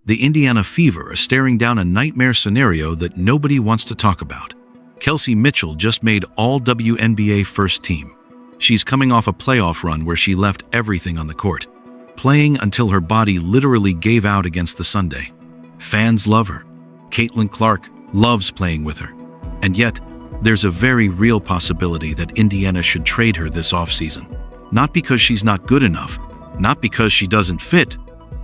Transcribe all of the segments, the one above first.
The Indiana Fever are staring down a nightmare scenario that nobody wants to talk about. Kelsey Mitchell just made All-WNBA First Team. She's coming off a playoff run where she left everything on the court, playing until her body literally gave out against the Sunday. Fans love her. Caitlin Clark loves playing with her. And yet, there's a very real possibility that Indiana should trade her this offseason. Not because she's not good enough, not because she doesn't fit,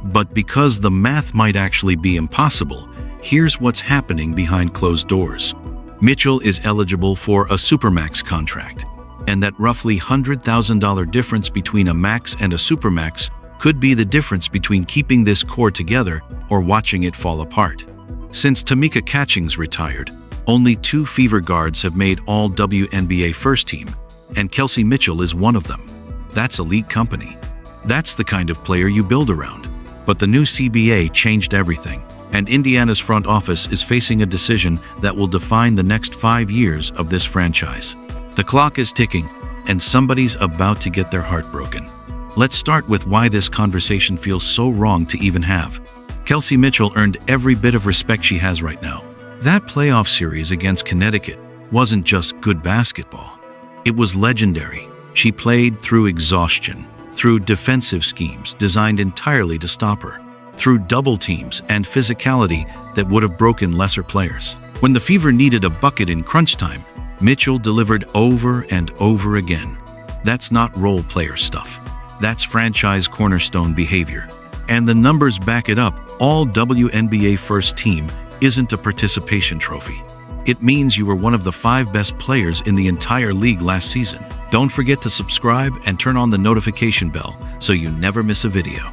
but because the math might actually be impossible. Here's what's happening behind closed doors. Mitchell is eligible for a supermax contract, and that roughly $100,000 difference between a max and a supermax could be the difference between keeping this core together or watching it fall apart. Since Tamika Catchings retired, only 2 Fever guards have made All-WNBA First Team, and Kelsey Mitchell is one of them. That's elite company. That's the kind of player you build around. But the new CBA changed everything, and Indiana's front office is facing a decision that will define the next 5 years of this franchise. The clock is ticking, and somebody's about to get their heart broken. Let's start with why this conversation feels so wrong to even have. Kelsey Mitchell earned every bit of respect she has right now. That playoff series against Connecticut wasn't just good basketball. It was legendary. She played through exhaustion, through defensive schemes designed entirely to stop her, through double teams and physicality that would have broken lesser players. When the Fever needed a bucket in crunch time, Mitchell delivered over and over again. That's not role player stuff. That's franchise cornerstone behavior. And the numbers back it up. All-WNBA First Team isn't a participation trophy. It means you were one of the 5 best players in the entire league last season. Don't forget to subscribe and turn on the notification bell so you never miss a video.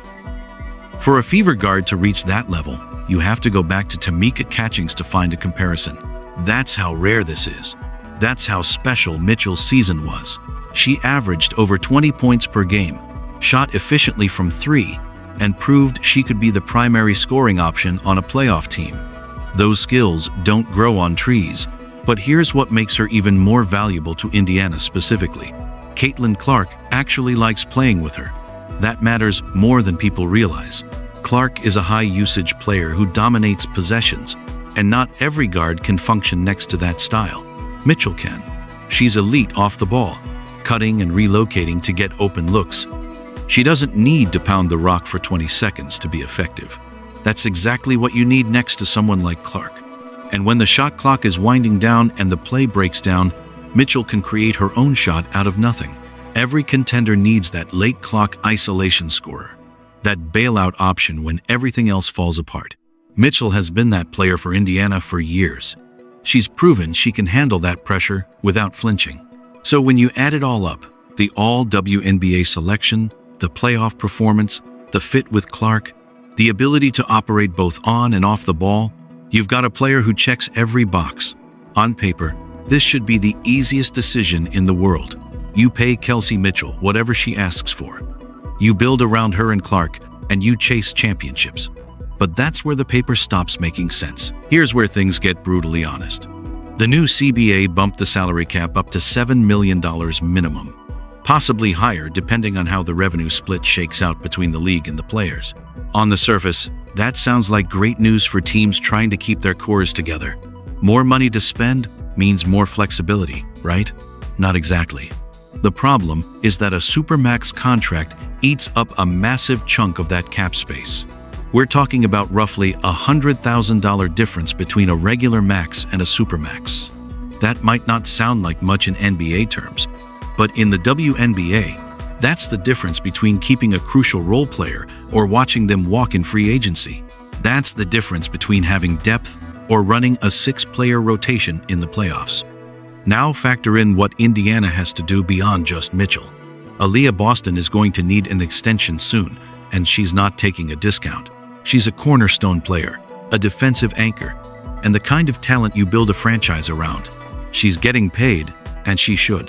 For a Fever guard to reach that level, you have to go back to Tamika Catchings to find a comparison. That's how rare this is. That's how special Mitchell's season was. She averaged over 20 points per game, shot efficiently from 3, and proved she could be the primary scoring option on a playoff team. Those skills don't grow on trees, but here's what makes her even more valuable to Indiana specifically. Caitlin Clark actually likes playing with her. That matters more than people realize. Clark is a high-usage player who dominates possessions, and not every guard can function next to that style. Mitchell can. She's elite off the ball, cutting and relocating to get open looks. She doesn't need to pound the rock for 20 seconds to be effective. That's exactly what you need next to someone like Clark. And when the shot clock is winding down and the play breaks down, Mitchell can create her own shot out of nothing. Every contender needs that late clock isolation scorer, that bailout option when everything else falls apart. Mitchell has been that player for Indiana for years. She's proven she can handle that pressure without flinching. So when you add it all up, the All-WNBA selection, the playoff performance, the fit with Clark, the ability to operate both on and off the ball, you've got a player who checks every box. On paper, this should be the easiest decision in the world. You pay Kelsey Mitchell whatever she asks for. You build around her and Clark, and you chase championships. But that's where the paper stops making sense. Here's where things get brutally honest. The new CBA bumped the salary cap up to $7 million minimum, possibly higher depending on how the revenue split shakes out between the league and the players. On the surface, that sounds like great news for teams trying to keep their cores together. More money to spend means more flexibility, right? Not exactly. The problem is that a supermax contract eats up a massive chunk of that cap space. We're talking about roughly $100,000 difference between a regular max and a supermax. That might not sound like much in NBA terms, but in the WNBA, that's the difference between keeping a crucial role player or watching them walk in free agency. That's the difference between having depth or running a 6-player rotation in the playoffs. Now factor in what Indiana has to do beyond just Mitchell. Aliyah Boston is going to need an extension soon, and she's not taking a discount. She's a cornerstone player, a defensive anchor, and the kind of talent you build a franchise around. She's getting paid, and she should.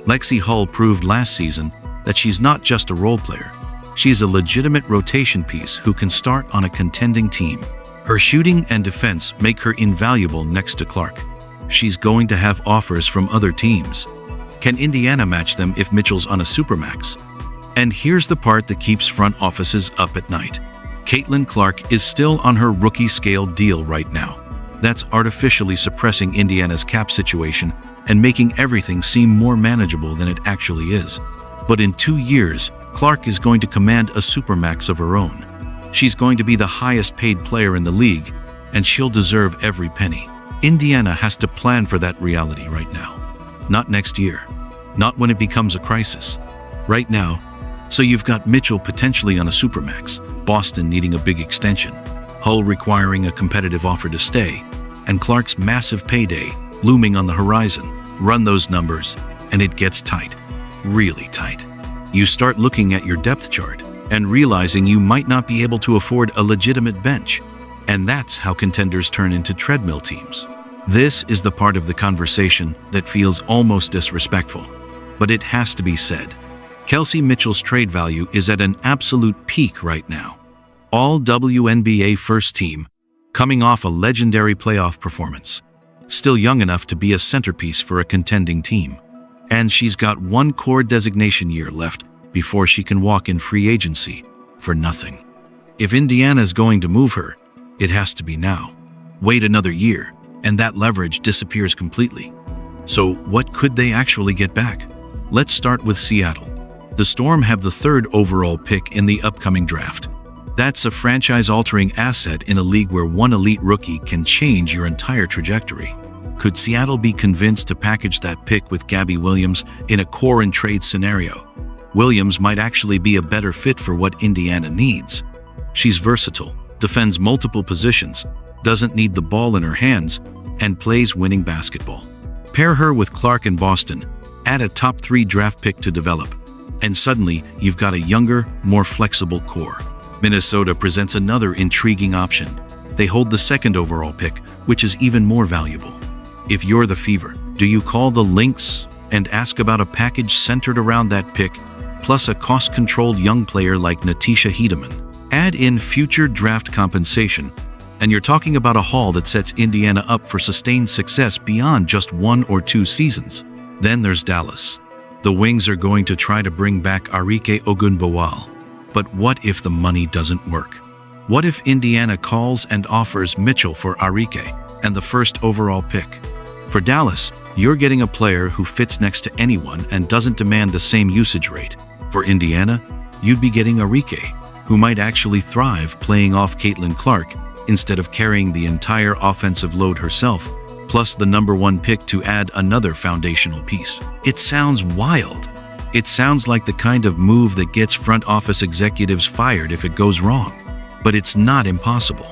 Lexi Hull proved last season that she's not just a role player. She's a legitimate rotation piece who can start on a contending team. Her shooting and defense make her invaluable next to Clark. She's going to have offers from other teams. Can Indiana match them if Mitchell's on a supermax? And here's the part that keeps front offices up at night. Caitlin Clark is still on her rookie-scale deal right now. That's artificially suppressing Indiana's cap situation and making everything seem more manageable than it actually is. But in 2 years, Clark is going to command a supermax of her own. She's going to be the highest-paid player in the league, and she'll deserve every penny. Indiana has to plan for that reality right now. Not next year. Not when it becomes a crisis. Right now. So you've got Mitchell potentially on a supermax, Boston needing a big extension, Hull requiring a competitive offer to stay, and Clark's massive payday looming on the horizon. Run those numbers, and it gets tight. Really tight. You start looking at your depth chart and realizing you might not be able to afford a legitimate bench. And that's how contenders turn into treadmill teams. This is the part of the conversation that feels almost disrespectful. But it has to be said. Kelsey Mitchell's trade value is at an absolute peak right now. All-WNBA First Team, coming off a legendary playoff performance. Still young enough to be a centerpiece for a contending team. And she's got one core designation year left before she can walk in free agency for nothing. If Indiana's going to move her, it has to be now. Wait another year, and that leverage disappears completely. So what could they actually get back? Let's start with Seattle. The Storm have the 3rd overall pick in the upcoming draft. That's a franchise-altering asset in a league where one elite rookie can change your entire trajectory. Could Seattle be convinced to package that pick with Gabby Williams in a core and trade scenario? Williams might actually be a better fit for what Indiana needs. She's versatile, defends multiple positions, doesn't need the ball in her hands, and plays winning basketball. Pair her with Clark in Boston, add a top 3 draft pick to develop, and suddenly you've got a younger, more flexible core. Minnesota presents another intriguing option. They hold the 2nd overall pick, which is even more valuable. If you're the Fever, do you call the Lynx and ask about a package centered around that pick, plus a cost-controlled young player like Natisha Hiedeman? Add in future draft compensation, and you're talking about a haul that sets Indiana up for sustained success beyond just 1 or 2 seasons. Then there's Dallas. The Wings are going to try to bring back Arike Ogunbowale. But what if the money doesn't work? What if Indiana calls and offers Mitchell for Arike and the 1st overall pick? For Dallas, you're getting a player who fits next to anyone and doesn't demand the same usage rate. For Indiana, you'd be getting Arike, who might actually thrive playing off Caitlin Clark instead of carrying the entire offensive load herself, plus the number 1 pick to add another foundational piece. It sounds wild. It sounds like the kind of move that gets front office executives fired if it goes wrong. But it's not impossible.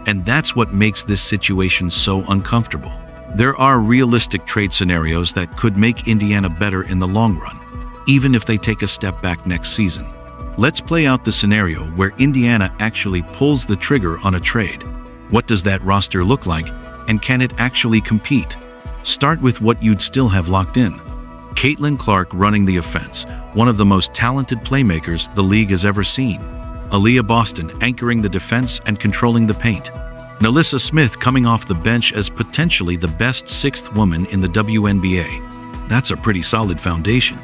And that's what makes this situation so uncomfortable. There are realistic trade scenarios that could make Indiana better in the long run, even if they take a step back next season. Let's play out the scenario where Indiana actually pulls the trigger on a trade. What does that roster look like, and can it actually compete? Start with what you'd still have locked in. Caitlin Clark running the offense, one of the most talented playmakers the league has ever seen. Aliyah Boston anchoring the defense and controlling the paint. Nalissa Smith coming off the bench as potentially the best 6th woman in the WNBA. That's a pretty solid foundation.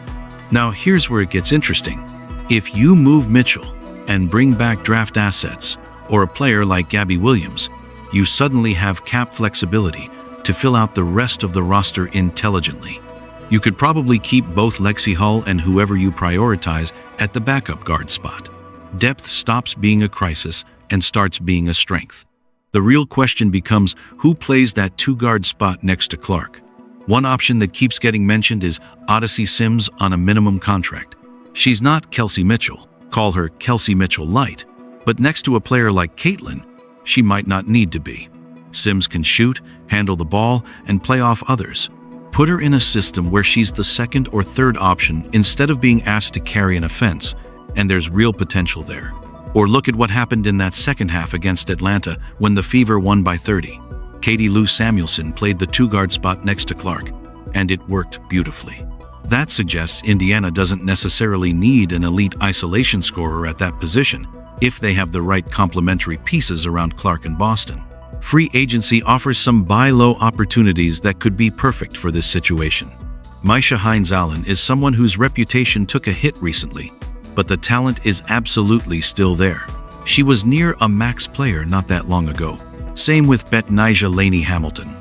Now here's where it gets interesting. If you move Mitchell and bring back draft assets, or a player like Gabby Williams, you suddenly have cap flexibility to fill out the rest of the roster intelligently. You could probably keep both Lexi Hull and whoever you prioritize at the backup guard spot. Depth stops being a crisis and starts being a strength. The real question becomes who plays that 2-guard spot next to Clark. One option that keeps getting mentioned is Odyssey Sims on a minimum contract. She's not Kelsey Mitchell, call her Kelsey Mitchell light, but next to a player like Caitlin, she might not need to be. Sims can shoot, handle the ball, and play off others. Put her in a system where she's the 2nd or 3rd option instead of being asked to carry an offense, and there's real potential there. Or look at what happened in that second half against Atlanta when the Fever won by 30. Katie Lou Samuelson played the 2-guard spot next to Clark, and it worked beautifully. That suggests Indiana doesn't necessarily need an elite isolation scorer at that position if they have the right complementary pieces around Clark and Boston. Free agency offers some buy low opportunities that could be perfect for this situation. Misha Hines-Allen is someone whose reputation took a hit recently, but the talent is absolutely still there. She was near a max player not that long ago. Same with Betnijah Laney Hamilton.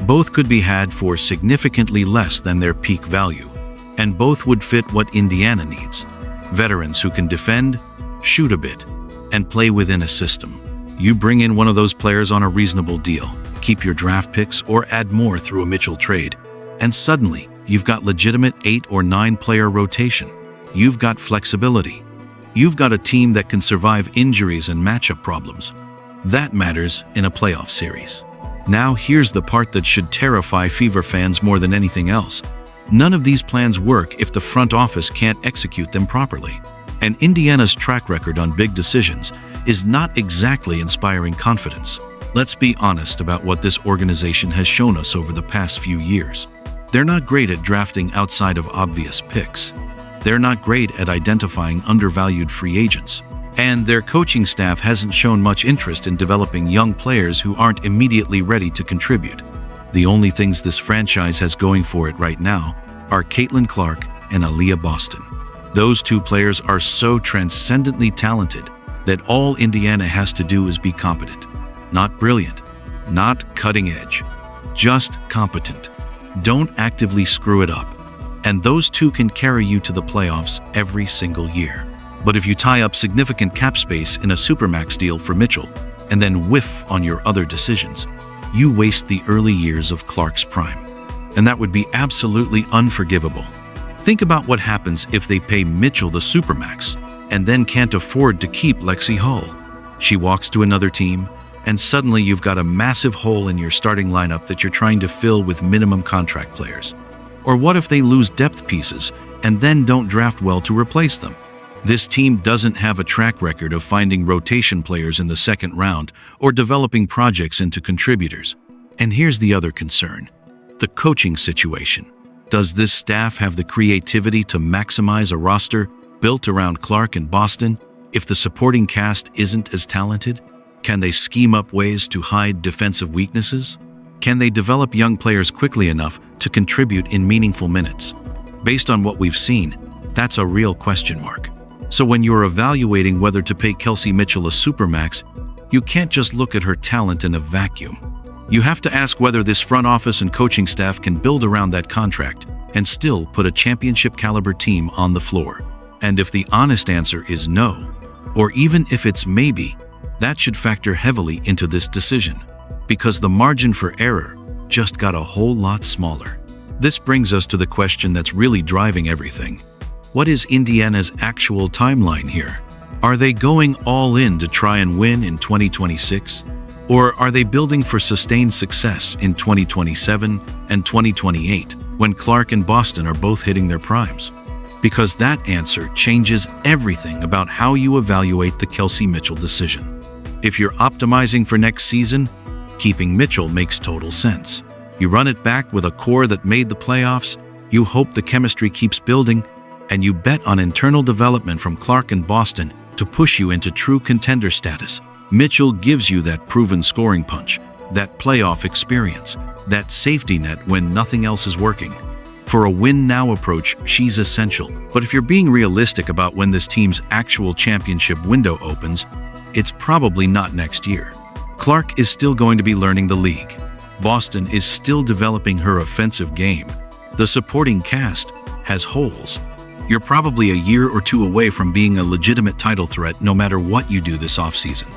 Both could be had for significantly less than their peak value, and both would fit what Indiana needs. Veterans who can defend, shoot a bit, and play within a system. You bring in one of those players on a reasonable deal, keep your draft picks or add more through a Mitchell trade, and suddenly you've got legitimate 8 or 9 player rotation. You've got flexibility. You've got a team that can survive injuries and matchup problems. That matters in a playoff series. Now here's the part that should terrify Fever fans more than anything else. None of these plans work if the front office can't execute them properly. And Indiana's track record on big decisions is not exactly inspiring confidence. Let's be honest about what this organization has shown us over the past few years. They're not great at drafting outside of obvious picks. They're not great at identifying undervalued free agents. And their coaching staff hasn't shown much interest in developing young players who aren't immediately ready to contribute. The only things this franchise has going for it right now are Caitlin Clark and Aliyah Boston. Those two players are so transcendently talented that all Indiana has to do is be competent. Not brilliant, not cutting edge, just competent. Don't actively screw it up. And those two can carry you to the playoffs every single year. But if you tie up significant cap space in a supermax deal for Mitchell and then whiff on your other decisions, you waste the early years of Clark's prime. And that would be absolutely unforgivable. Think about what happens if they pay Mitchell the supermax and then can't afford to keep Lexi Hull. She walks to another team, and suddenly you've got a massive hole in your starting lineup that you're trying to fill with minimum contract players. Or what if they lose depth pieces and then don't draft well to replace them? This team doesn't have a track record of finding rotation players in the second round or developing projects into contributors. And here's the other concern: the coaching situation. Does this staff have the creativity to maximize a roster built around Clark and Boston if the supporting cast isn't as talented? Can they scheme up ways to hide defensive weaknesses? Can they develop young players quickly enough to contribute in meaningful minutes? Based on what we've seen, that's a real question mark. So when you're evaluating whether to pay Kelsey Mitchell a supermax, you can't just look at her talent in a vacuum. You have to ask whether this front office and coaching staff can build around that contract and still put a championship-caliber team on the floor. And if the honest answer is no, or even if it's maybe, that should factor heavily into this decision, because the margin for error just got a whole lot smaller. This brings us to the question that's really driving everything. What is Indiana's actual timeline here? Are they going all in to try and win in 2026? Or are they building for sustained success in 2027 and 2028 when Clark and Boston are both hitting their primes? Because that answer changes everything about how you evaluate the Kelsey Mitchell decision. If you're optimizing for next season, keeping Mitchell makes total sense. You run it back with a core that made the playoffs, you hope the chemistry keeps building, and you bet on internal development from Clark and Boston to push you into true contender status. Mitchell gives you that proven scoring punch, that playoff experience, that safety net when nothing else is working. For a win-now approach, she's essential. But if you're being realistic about when this team's actual championship window opens, it's probably not next year. Clark is still going to be learning the league. Boston is still developing her offensive game. The supporting cast has holes. You're probably a year or two away from being a legitimate title threat no matter what you do this offseason.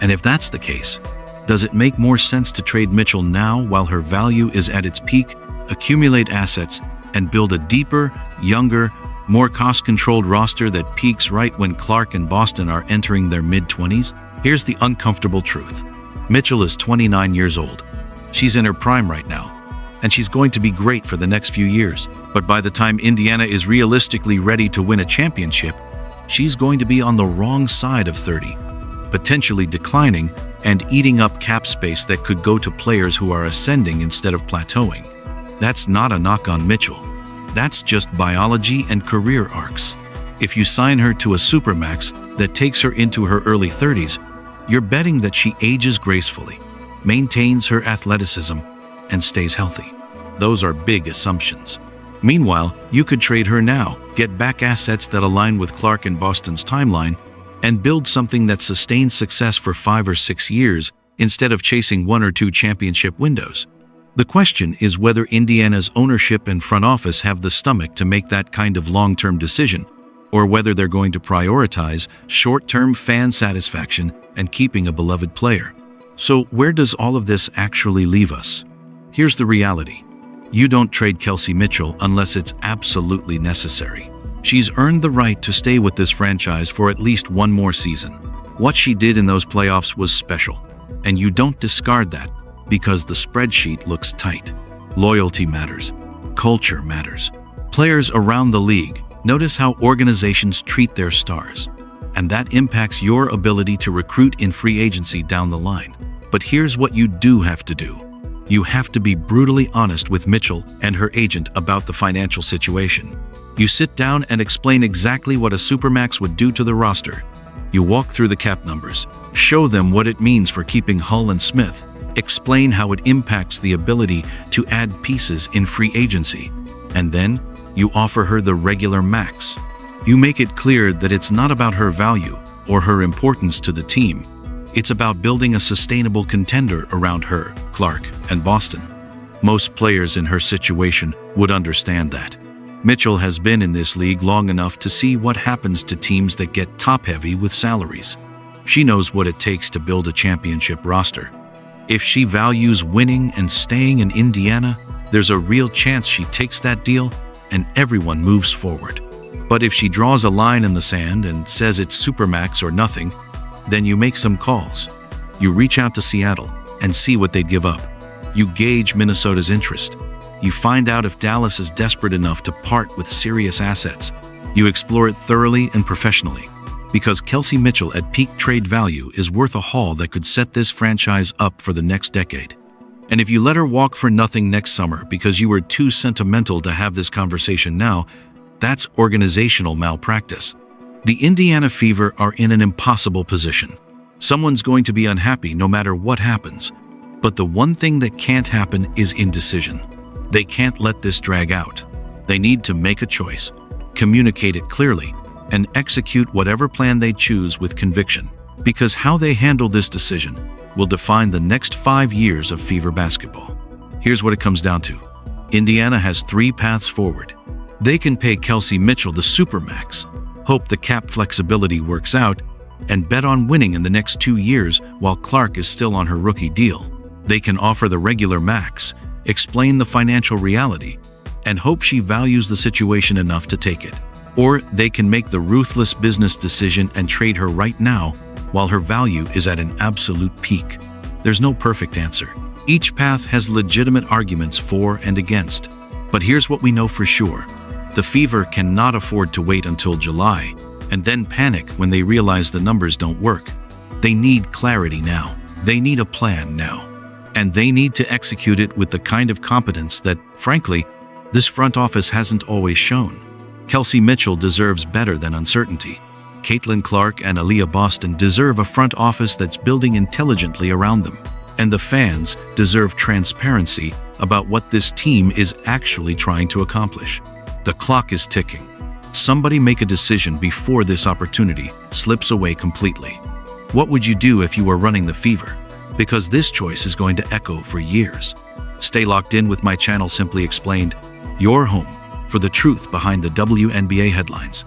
And if that's the case, does it make more sense to trade Mitchell now while her value is at its peak, accumulate assets, and build a deeper, younger, more cost-controlled roster that peaks right when Clark and Boston are entering their mid-20s? Here's the uncomfortable truth. Mitchell is 29 years old. She's in her prime right now, and she's going to be great for the next few years. But by the time Indiana is realistically ready to win a championship, she's going to be on the wrong side of 30, potentially declining and eating up cap space that could go to players who are ascending instead of plateauing. That's not a knock on Mitchell. That's just biology and career arcs. If you sign her to a supermax that takes her into her early 30s, you're betting that she ages gracefully, maintains her athleticism, and stays healthy. Those are big assumptions. Meanwhile, you could trade her now, get back assets that align with Clark and Boston's timeline, and build something that sustains success for 5 or 6 years instead of chasing 1 or 2 championship windows. The question is whether Indiana's ownership and front office have the stomach to make that kind of long-term decision, or whether they're going to prioritize short-term fan satisfaction and keeping a beloved player. So where does all of this actually leave us? Here's the reality. You don't trade Kelsey Mitchell unless it's absolutely necessary. She's earned the right to stay with this franchise for at least 1 more season. What she did in those playoffs was special, and you don't discard that because the spreadsheet looks tight. Loyalty matters. Culture matters. Players around the league notice how organizations treat their stars, and that impacts your ability to recruit in free agency down the line. But here's what you do have to do. You have to be brutally honest with Mitchell and her agent about the financial situation. You sit down and explain exactly what a supermax would do to the roster. You walk through the cap numbers, show them what it means for keeping Hull and Smith, explain how it impacts the ability to add pieces in free agency, and then you offer her the regular max. You make it clear that it's not about her value or her importance to the team. It's about building a sustainable contender around her, Clark, and Boston. Most players in her situation would understand that. Mitchell has been in this league long enough to see what happens to teams that get top-heavy with salaries. She knows what it takes to build a championship roster. If she values winning and staying in Indiana, there's a real chance she takes that deal and everyone moves forward. But if she draws a line in the sand and says it's supermax or nothing, then you make some calls. You reach out to Seattle and see what they'd give up. You gauge Minnesota's interest. You find out if Dallas is desperate enough to part with serious assets. You explore it thoroughly and professionally, because Kelsey Mitchell at peak trade value is worth a haul that could set this franchise up for the next decade. And if you let her walk for nothing next summer because you were too sentimental to have this conversation now, that's organizational malpractice. The Indiana Fever are in an impossible position. Someone's going to be unhappy no matter what happens. But the one thing that can't happen is indecision. They can't let this drag out. They need to make a choice, communicate it clearly, and execute whatever plan they choose with conviction. Because how they handle this decision will define the next 5 years of Fever basketball. Here's what it comes down to. Indiana has 3 paths forward. They can pay Kelsey Mitchell the supermax, hope the cap flexibility works out, and bet on winning in the next 2 years while Clark is still on her rookie deal. They can offer the regular max, explain the financial reality, and hope she values the situation enough to take it. Or they can make the ruthless business decision and trade her right now while her value is at an absolute peak. There's no perfect answer. Each path has legitimate arguments for and against. But here's what we know for sure. The Fever cannot afford to wait until July and then panic when they realize the numbers don't work. They need clarity now. They need a plan now. And they need to execute it with the kind of competence that, frankly, this front office hasn't always shown. Kelsey Mitchell deserves better than uncertainty. Caitlin Clark and Aliyah Boston deserve a front office that's building intelligently around them. And the fans deserve transparency about what this team is actually trying to accomplish. The clock is ticking. Somebody make a decision before this opportunity slips away completely. What would you do if you were running the Fever? Because this choice is going to echo for years. Stay locked in with my channel Simply Explained, your home for the truth behind the WNBA headlines.